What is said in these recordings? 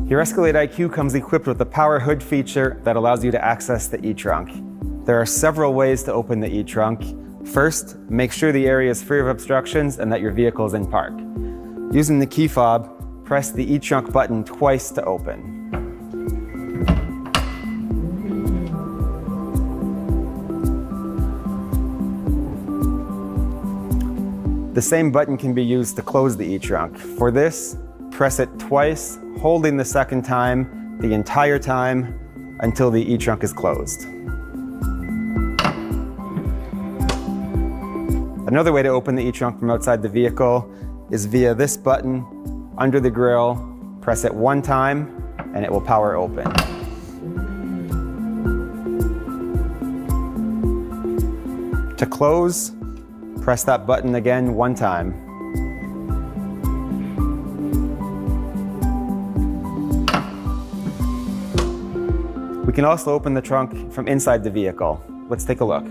Your Escalade IQ comes equipped with a power hood feature that allows you to access the e-trunk. There are several ways to open the e-trunk. First, make sure the area is free of obstructions and that your vehicle is in park. Using the key fob, press the e-trunk button twice to open. The same button can be used to close the e-trunk. For this, press it twice, holding the second time the entire time until the e-trunk is closed. Another way to open the e-trunk from outside the vehicle is via this button under the grille. Press it one time and it will power open. To close, press that button again one time. We can also open the trunk from inside the vehicle. Let's take a look.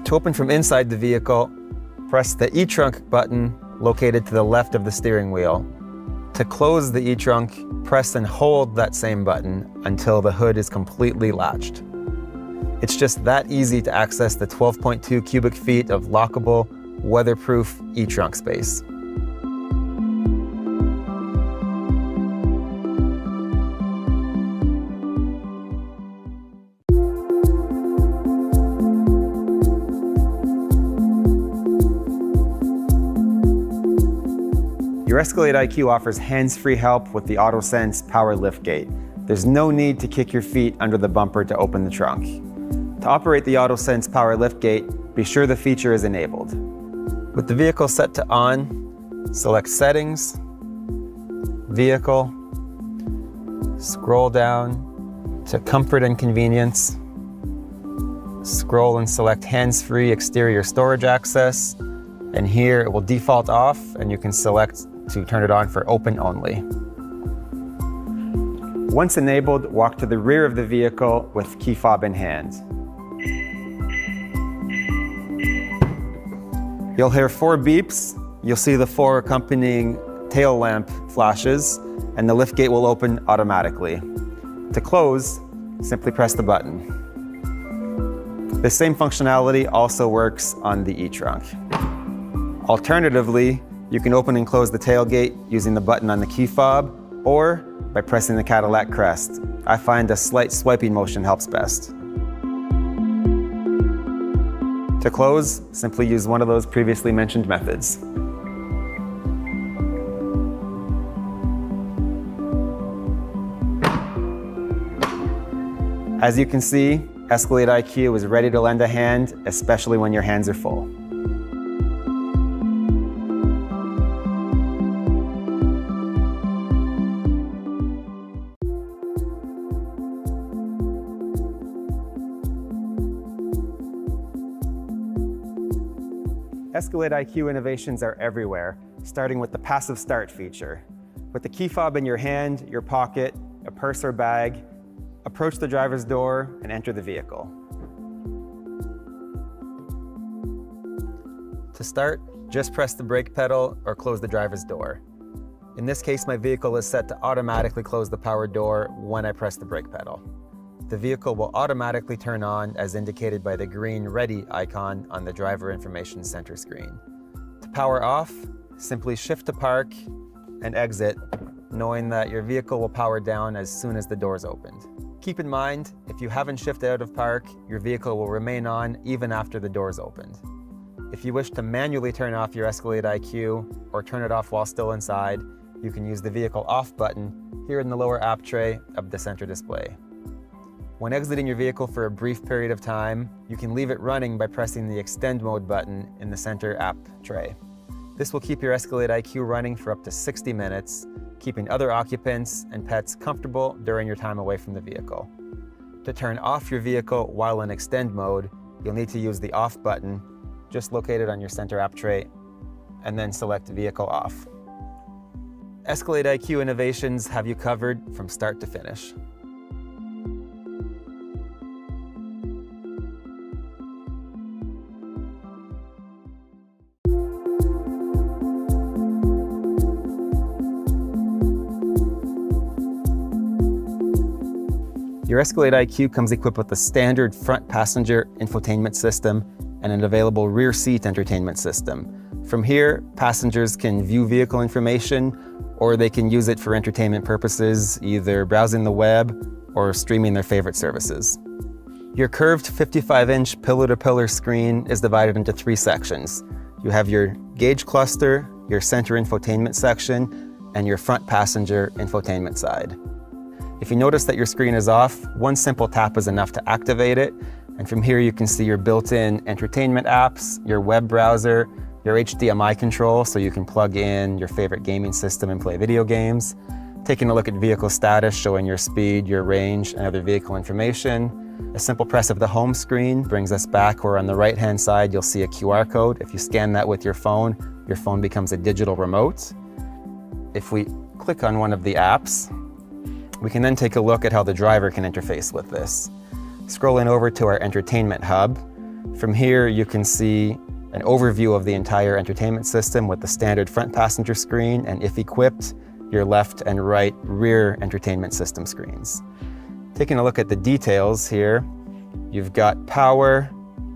To open from inside the vehicle, press the e-trunk button located to the left of the steering wheel. To close the e-trunk, press and hold that same button until the hood is completely latched. It's just that easy to access the 12.2 cubic feet of lockable, weatherproof e-trunk space. Your Escalade IQ offers hands-free help with the AutoSense power liftgate. There's no need to kick your feet under the bumper to open the trunk. To operate the AutoSense power liftgate, be sure the feature is enabled. With the vehicle set to on, select Settings, Vehicle, scroll down to Comfort and Convenience, scroll and select Hands-free exterior storage access, and here it will default off and you can select to turn it on for open only. Once enabled, walk to the rear of the vehicle with key fob in hand. You'll hear 4 beeps. You'll see the 4 accompanying tail lamp flashes, and the liftgate will open automatically. To close, simply press the button. The same functionality also works on the e-trunk. Alternatively, you can open and close the tailgate using the button on the key fob or by pressing the Cadillac crest. I find a slight swiping motion helps best. To close, simply use one of those previously mentioned methods. As you can see, Escalade IQ is ready to lend a hand, especially when your hands are full. Escalade IQ innovations are everywhere, starting with the passive start feature. With the key fob in your hand, your pocket, a purse or bag, approach the driver's door and enter the vehicle. To start, just press the brake pedal or close the driver's door. In this case, my vehicle is set to automatically close the power door when I press the brake pedal. The vehicle will automatically turn on as indicated by the green Ready icon on the Driver Information Center screen. To power off, simply shift to park and exit, knowing that your vehicle will power down as soon as the doors opened. Keep in mind, if you haven't shifted out of park, your vehicle will remain on even after the doors opened. If you wish to manually turn off your Escalade IQ or turn it off while still inside, you can use the Vehicle Off button here in the lower app tray of the center display. When exiting your vehicle for a brief period of time, you can leave it running by pressing the Extend Mode button in the center app tray. This will keep your Escalade IQ running for up to 60 minutes, keeping other occupants and pets comfortable during your time away from the vehicle. To turn off your vehicle while in Extend Mode, you'll need to use the Off button, just located on your center app tray, and then select Vehicle Off. Escalade IQ innovations have you covered from start to finish. Your Escalade IQ comes equipped with a standard front passenger infotainment system and an available rear seat entertainment system. From here, passengers can view vehicle information, or they can use it for entertainment purposes, either browsing the web or streaming their favorite services. Your curved 55-inch pillar-to-pillar screen is divided into 3 sections. You have your gauge cluster, your center infotainment section, and your front passenger infotainment side. If you notice that your screen is off, one simple tap is enough to activate it, and from here you can see your built-in entertainment apps, your web browser, your HDMI control so you can plug in your favorite gaming system and play video games, taking a look at vehicle status showing your speed, your range, and other vehicle information. A simple press of the home screen brings us back where on the right-hand side you'll see a QR code. If you scan that with your phone becomes a digital remote. If we click on one of the apps, we can then take a look at how the driver can interface with this. Scrolling over to our entertainment hub, from here you can see an overview of the entire entertainment system with the standard front passenger screen and, if equipped, your left and right rear entertainment system screens. Taking a look at the details here, you've got power,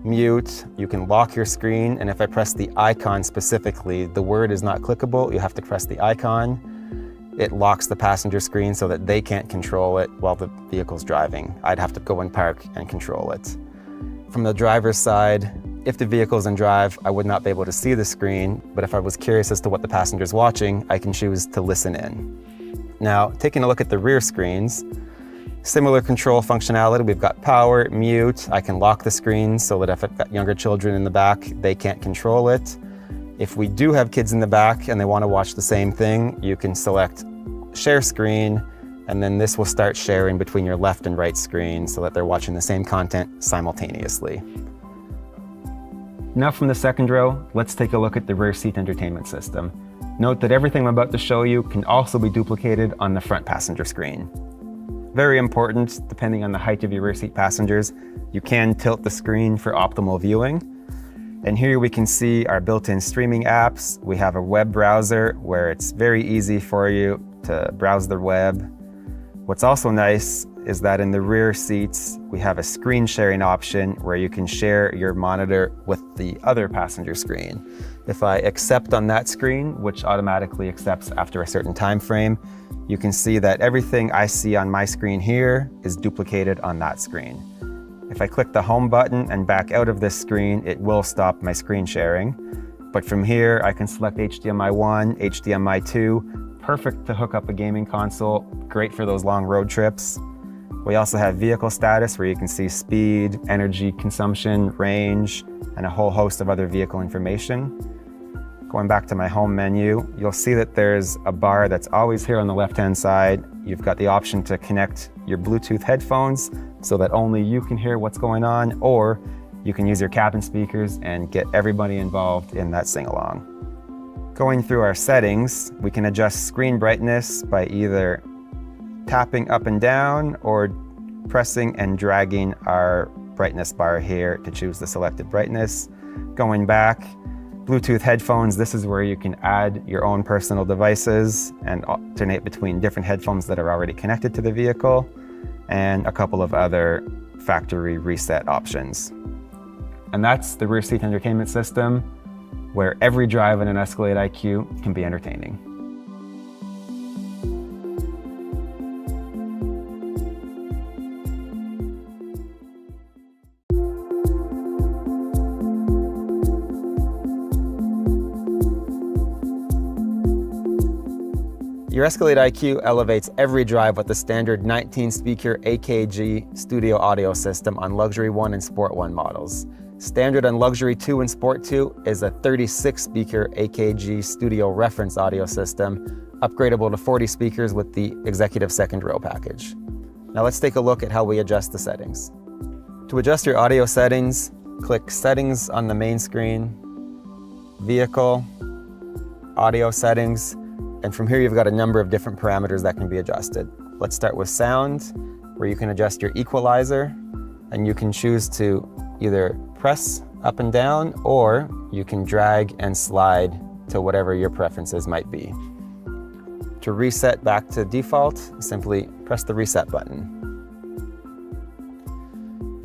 mute, you can lock your screen, and if I press the icon specifically, the word is not clickable, you have to press the icon. It locks the passenger screen so that they can't control it while the vehicle's driving. I'd have to go in park and control it. From the driver's side, if the vehicle's in drive, I would not be able to see the screen, but if I was curious as to what the passenger's watching, I can choose to listen in. Now, taking a look at the rear screens, similar control functionality. We've got power, mute. I can lock the screen so that if I've got younger children in the back, they can't control it. If we do have kids in the back and they want to watch the same thing, you can select share screen, and then this will start sharing between your left and right screen so that they're watching the same content simultaneously. Now from the second row, let's take a look at the rear seat entertainment system. Note that everything I'm about to show you can also be duplicated on the front passenger screen. Very important, depending on the height of your rear seat passengers, you can tilt the screen for optimal viewing. And here we can see our built-in streaming apps. We have a web browser where it's very easy for you to browse the web. What's also nice is that in the rear seats, we have a screen sharing option where you can share your monitor with the other passenger screen. If I accept on that screen, which automatically accepts after a certain time frame, you can see that everything I see on my screen here is duplicated on that screen. If I click the home button and back out of this screen, it will stop my screen sharing. But from here, I can select HDMI 1, HDMI 2, perfect to hook up a gaming console, great for those long road trips. We also have vehicle status where you can see speed, energy consumption, range, and a whole host of other vehicle information. Going back to my home menu, you'll see that there's a bar that's always here on the left-hand side. You've got the option to connect your Bluetooth headphones so that only you can hear what's going on, or you can use your cabin speakers and get everybody involved in that sing-along. Going through our settings, we can adjust screen brightness by either tapping up and down or pressing and dragging our brightness bar here to choose the selected brightness. Going back, Bluetooth headphones, this is where you can add your own personal devices and alternate between different headphones that are already connected to the vehicle, and a couple of other factory reset options. And that's the rear seat entertainment system, where every drive in an Escalade IQ can be entertaining. Your Escalade IQ elevates every drive with the standard 19-speaker AKG studio audio system on Luxury 1 and Sport 1 models. Standard on Luxury 2 and Sport 2 is a 36-speaker AKG studio reference audio system, upgradable to 40 speakers with the Executive Second Row package. Now let's take a look at how we adjust the settings. To adjust your audio settings, click Settings on the main screen, Vehicle, Audio Settings, and from here you've got a number of different parameters that can be adjusted. Let's start with sound, where you can adjust your equalizer, and you can choose to either press up and down, or you can drag and slide to whatever your preferences might be. To reset back to default, simply press the reset button.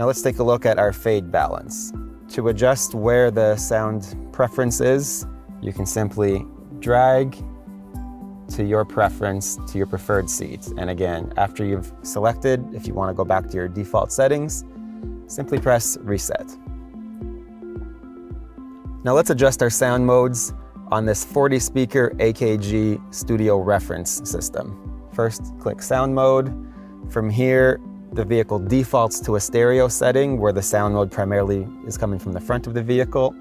Now let's take a look at our fade balance. To adjust where the sound preference is, you can simply drag to your preference, to your preferred seat. And again, after you've selected, if you want to go back to your default settings, simply press reset. Now let's adjust our sound modes on this 40 speaker AKG studio reference system. First, click sound mode. From here, the vehicle defaults to a stereo setting where the sound mode primarily is coming from the front of the vehicle,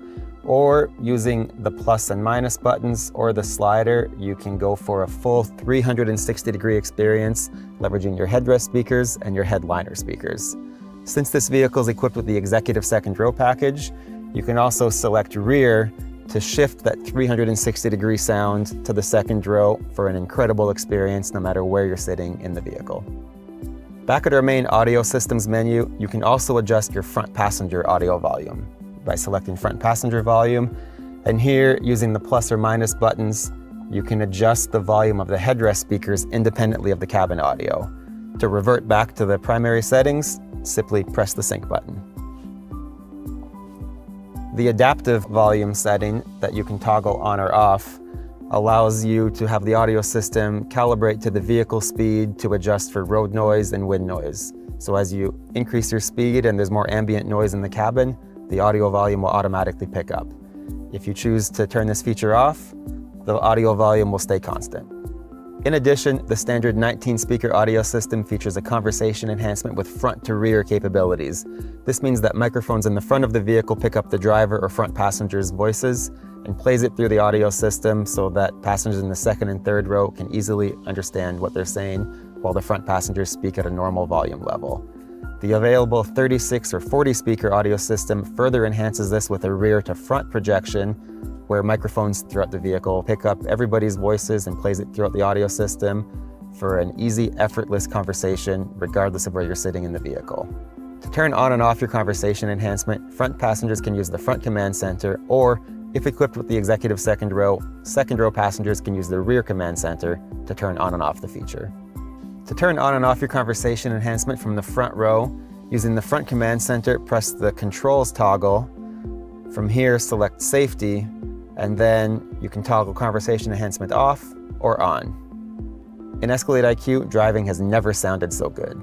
or using the plus and minus buttons or the slider, you can go for a full 360-degree experience, leveraging your headrest speakers and your headliner speakers. Since this vehicle is equipped with the executive second row package, you can also select rear to shift that 360-degree sound to the second row for an incredible experience no matter where you're sitting in the vehicle. Back at our main audio systems menu, you can also adjust your front passenger audio volume by selecting front passenger volume. And here, using the plus or minus buttons, you can adjust the volume of the headrest speakers independently of the cabin audio. To revert back to the primary settings, simply press the sync button. The adaptive volume setting that you can toggle on or off allows you to have the audio system calibrate to the vehicle speed to adjust for road noise and wind noise. So as you increase your speed and there's more ambient noise in the cabin, the audio volume will automatically pick up. If you choose to turn this feature off, the audio volume will stay constant. In addition, the standard 19-speaker audio system features a conversation enhancement with front-to-rear capabilities. This means that microphones in the front of the vehicle pick up the driver or front passenger's voices and plays it through the audio system so that passengers in the second and third row can easily understand what they're saying while the front passengers speak at a normal volume level. The available 36 or 40 speaker audio system further enhances this with a rear to front projection where microphones throughout the vehicle pick up everybody's voices and plays it throughout the audio system for an easy, effortless conversation regardless of where you're sitting in the vehicle. To turn on and off your conversation enhancement, front passengers can use the front command center, or if equipped with the executive second row passengers can use the rear command center to turn on and off the feature. To turn on and off your conversation enhancement from the front row, using the front command center, press the controls toggle. From here, select safety, and then you can toggle conversation enhancement off or on. In Escalade IQ, driving has never sounded so good.